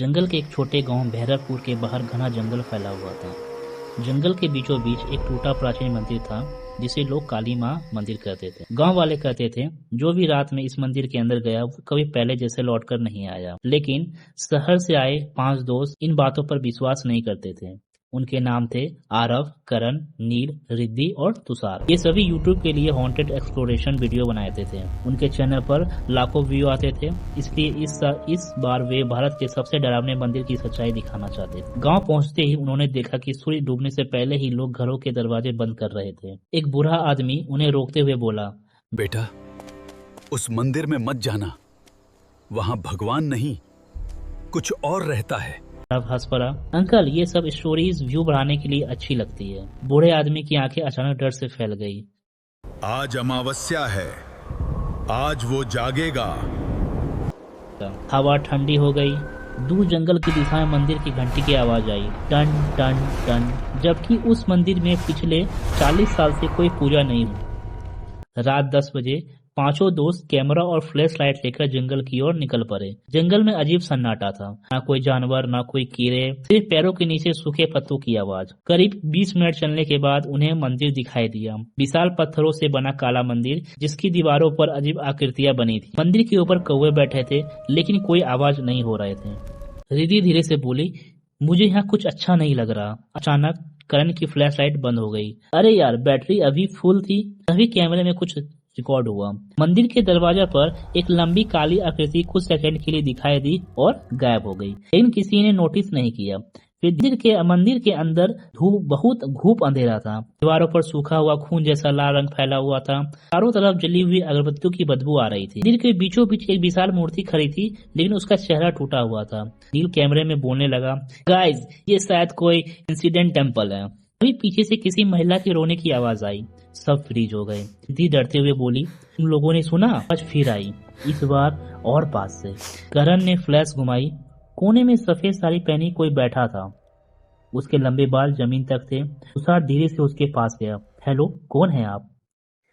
जंगल के एक छोटे गांव भैरवपुर के बाहर घना जंगल फैला हुआ था। जंगल के बीचों बीच एक टूटा प्राचीन मंदिर था जिसे लोग काली माँ मंदिर कहते थे। गांव वाले कहते थे जो भी रात में इस मंदिर के अंदर गया वो कभी पहले जैसे लौटकर नहीं आया। लेकिन शहर से आए 5 दोस्त इन बातों पर विश्वास नहीं करते थे। उनके नाम थे आरव, करण, नील, रिद्धि और तुषार। ये सभी यूट्यूब के लिए हॉन्टेड एक्सप्लोरेशन वीडियो बनाते थे। उनके चैनल पर लाखों व्यू आते थे, इसलिए इस बार वे भारत के सबसे डरावने मंदिर की सच्चाई दिखाना चाहते थे। गांव पहुंचते ही उन्होंने देखा कि सूर्य डूबने से पहले ही लोग घरों के दरवाजे बंद कर रहे थे। एक बूढ़ा आदमी उन्हें रोकते हुए बोला, बेटा, उस मंदिर में मत जाना। वहां भगवान नहीं, कुछ और रहता है। अब हंस पड़ा। अंकल, ये सब स्टोरीज व्यू बढ़ाने के लिए अच्छी लगती है। बूढ़े आदमी की आंखें अचानक डर से फैल गई। आज अमावस्या है, आज वो जागेगा। हवा ठंडी हो गई। दूर जंगल की दिशा में मंदिर की घंटी की आवाज आई, टन टन टन, जबकि उस मंदिर में पिछले 40 साल से कोई पूजा नहीं हुई। रात 10 बजे पांचों दोस्त कैमरा और फ्लैश लाइट लेकर जंगल की ओर निकल पड़े। जंगल में अजीब सन्नाटा था, ना कोई जानवर, ना कोई कीड़े, सिर्फ पैरों के नीचे सूखे पत्तों की आवाज। करीब 20 मिनट चलने के बाद उन्हें मंदिर दिखाई दिया। विशाल पत्थरों से बना काला मंदिर जिसकी दीवारों पर अजीब आकृतियां बनी थी। मंदिर के ऊपर कौवे बैठे थे, लेकिन कोई आवाज नहीं हो रहे थे। रिद्धि धीरे से बोली, मुझे यहाँ कुछ अच्छा नहीं लग रहा। अचानक करण की फ्लैश लाइट बंद हो गई। अरे यार, बैटरी अभी फुल थी। तभी कैमरे में कुछ रिकॉर्ड हुआ। मंदिर के दरवाजा पर एक लंबी काली आकृति कुछ सेकंड के लिए दिखाई दी और गायब हो गई, लेकिन किसी ने नोटिस नहीं किया। फिर मंदिर के अंदर बहुत घूप अंधेरा था। दीवारों पर सूखा हुआ खून जैसा लाल रंग फैला हुआ था। चारों तरफ जली हुई अगरबत्तियों की बदबू आ रही थी। मंदिर के बीचों बीच एक विशाल मूर्ति खड़ी थी, लेकिन उसका चेहरा टूटा हुआ था। नील कैमरे में बोलने लगा, गाइस, ये शायद कोई इंसिडेंट टेम्पल है। अभी पीछे से किसी महिला की रोने की आवाज आई। सब फ्रीज हो गए। रिद्धि डरते हुए बोली, तुम लोगों ने सुना? आज फिर आई, इस बार और पास से। करण ने फ्लैश घुमाई। कोने में सफेद साड़ी पहनी कोई बैठा था, उसके लंबे बाल जमीन तक थे। तुषार धीरे से उसके पास गया। हेलो, कौन है आप?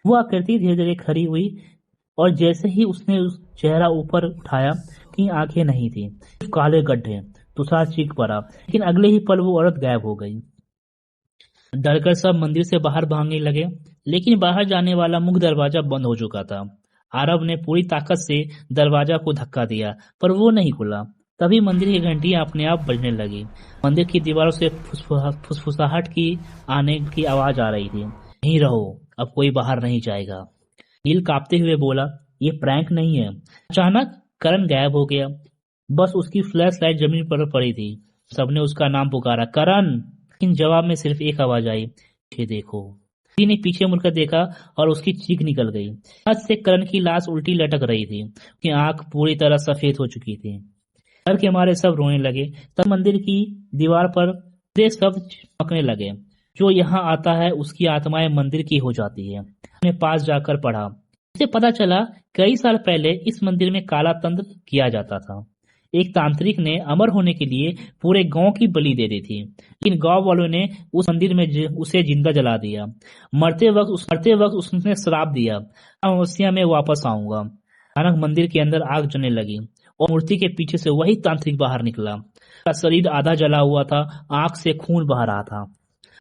वो आकृति धीरे धीरे खड़ी हुई और जैसे ही उसने उस चेहरा ऊपर उठाया कि आंखें नहीं थी, सिर्फ काले गड्ढे। तुषार चीख पड़ा, लेकिन अगले ही पल वो औरत गायब हो गई। डरकर सब मंदिर से बाहर भागने लगे, लेकिन बाहर जाने वाला मुख्य दरवाजा बंद हो चुका था। आरव ने पूरी ताकत से दरवाजा को धक्का दिया, पर वो नहीं खुला। तभी मंदिर की घंटियां अपने आप बजने लगी। मंदिर की दीवारों से फुसफुसाहट की आने की आवाज आ रही थी। यहीं रहो, अब कोई बाहर नहीं जाएगा। नील कांपते हुए बोला, ये प्रैंक नहीं है। अचानक करण गायब हो गया। बस उसकी फ्लैश लाइट जमीन पर पड़ी थी। सबने उसका नाम पुकारा, करण, लेकिन जवाब में सिर्फ एक आवाज आई, पीछे देखो। किसी ने पीछे मुड़कर देखा और उसकी चीख निकल गई। हाथ से करण की लाश उल्टी लटक रही थी, उसकी आंख पूरी तरह सफेद हो चुकी थी। डर के मारे सब रोने लगे। तब मंदिर की दीवार पर शब्द चमकने लगे, जो यहाँ आता है उसकी आत्माएं मंदिर की हो जाती है। हमने पास जाकर पढ़ा। इसे पता चला कई साल पहले इस मंदिर में काला तंत्र किया जाता था। एक तांत्रिक ने अमर होने के लिए पूरे गांव की बलि दे दी थी, लेकिन गांव वालों ने उस मंदिर में उसे जिंदा जला दिया। मरते वक्त उसने श्राप दिया, अमावस्या में वापस आऊंगा। अचानक मंदिर के अंदर आग जलने लगी और मूर्ति के पीछे से वही तांत्रिक बाहर निकला। उसका शरीर आधा जला हुआ था, आंख से खून बह रहा था।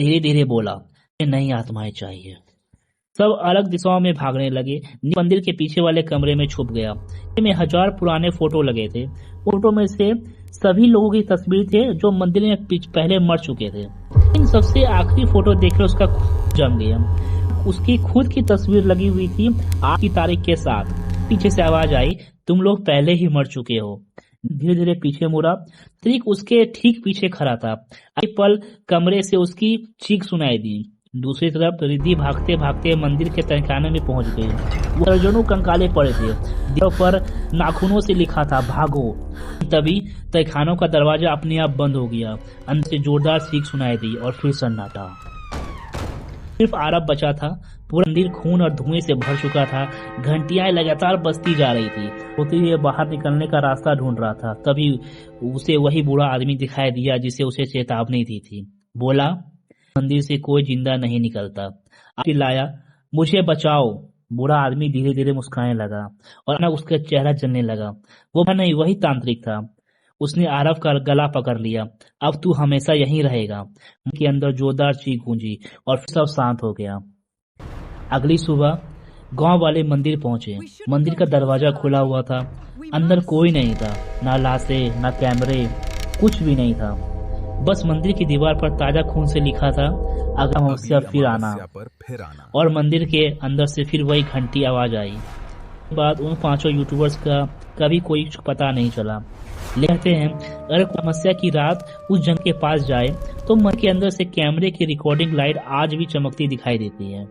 धीरे धीरे बोला, मुझे नई आत्माएं चाहिए। सब अलग दिशाओं में भागने लगे। मंदिर के पीछे वाले कमरे में छुप गया। में 1000 पुराने फोटो लगे थे। फोटो में से सभी लोगों की तस्वीर थे जो मंदिर में पहले मर चुके थे। इन सबसे आखिरी फोटो देखकर उसका खून जम गया। उसकी खुद की तस्वीर लगी हुई थी आज की तारीख के साथ। पीछे से आवाज आई, तुम लोग पहले ही मर चुके हो। धीरे धीरे पीछे मुड़ा। तांत्रिक उसके ठीक पीछे खड़ा था। अगले पल कमरे से उसकी चीख सुनाई दी। दूसरी तरफ रिद्धि भागते भागते मंदिर के तहखाने में पहुंच गई। वो दर्जनों कंकाले पड़े थे। दीवार पर नाखूनों से लिखा था, भागो। तभी तहखानों का दरवाजा अपने आप बंद हो गया। अंदर से जोरदार चीख सुनाई दी और फिर सन्नाटा। सिर्फ आरव बचा था। पूरा मंदिर खून और धुएं से भर चुका था। घंटियां लगातार बजती जा रही थी। होते हुए बाहर निकलने का रास्ता ढूंढ रहा था। तभी उसे वही बूढ़ा आदमी दिखाई दिया जिसे उसे चेतावनी दी थी। बोला, मंदिर से कोई जिंदा नहीं निकलता। आप लाया, मुझे बचाओ। बूढ़ा आदमी धीरे धीरे मुस्कुराने लगा और ना उसका चेहरा जलने लगा। वो नहीं, वही तांत्रिक था। उसने आरव का गला पकड़ लिया। अब तू हमेशा यहीं रहेगा। के अंदर जोरदार चीख गूंजी और फिर सब शांत हो गया। अगली सुबह गांव वाले मंदिर पहुंचे। मंदिर का दरवाजा खुला हुआ था। अंदर कोई नहीं था, ना लाशें, ना कैमरे, कुछ भी नहीं था। बस मंदिर की दीवार पर ताजा खून से लिखा था, अगली अमावस्या फिर आना। पर फिर आना। और मंदिर के अंदर से फिर वही घंटी आवाज आई। उसके बाद उन 5 यूट्यूबर्स का कभी कोई पता नहीं चला। कहते हैं अगर अमावस्या की रात उस जंगल के पास जाए तो मन के अंदर से कैमरे की रिकॉर्डिंग लाइट आज भी चमकती दिखाई देती है।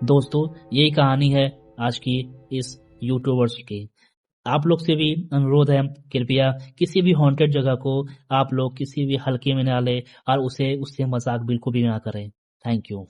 दोस्तों, यही कहानी है आज की इस यूट्यूबर्स की। आप लोग से भी अनुरोध है, कृपया किसी भी हॉन्टेड जगह को आप लोग किसी भी हल्के में ना ले और उससे मजाक बिल्कुल भी ना करें। Thank you.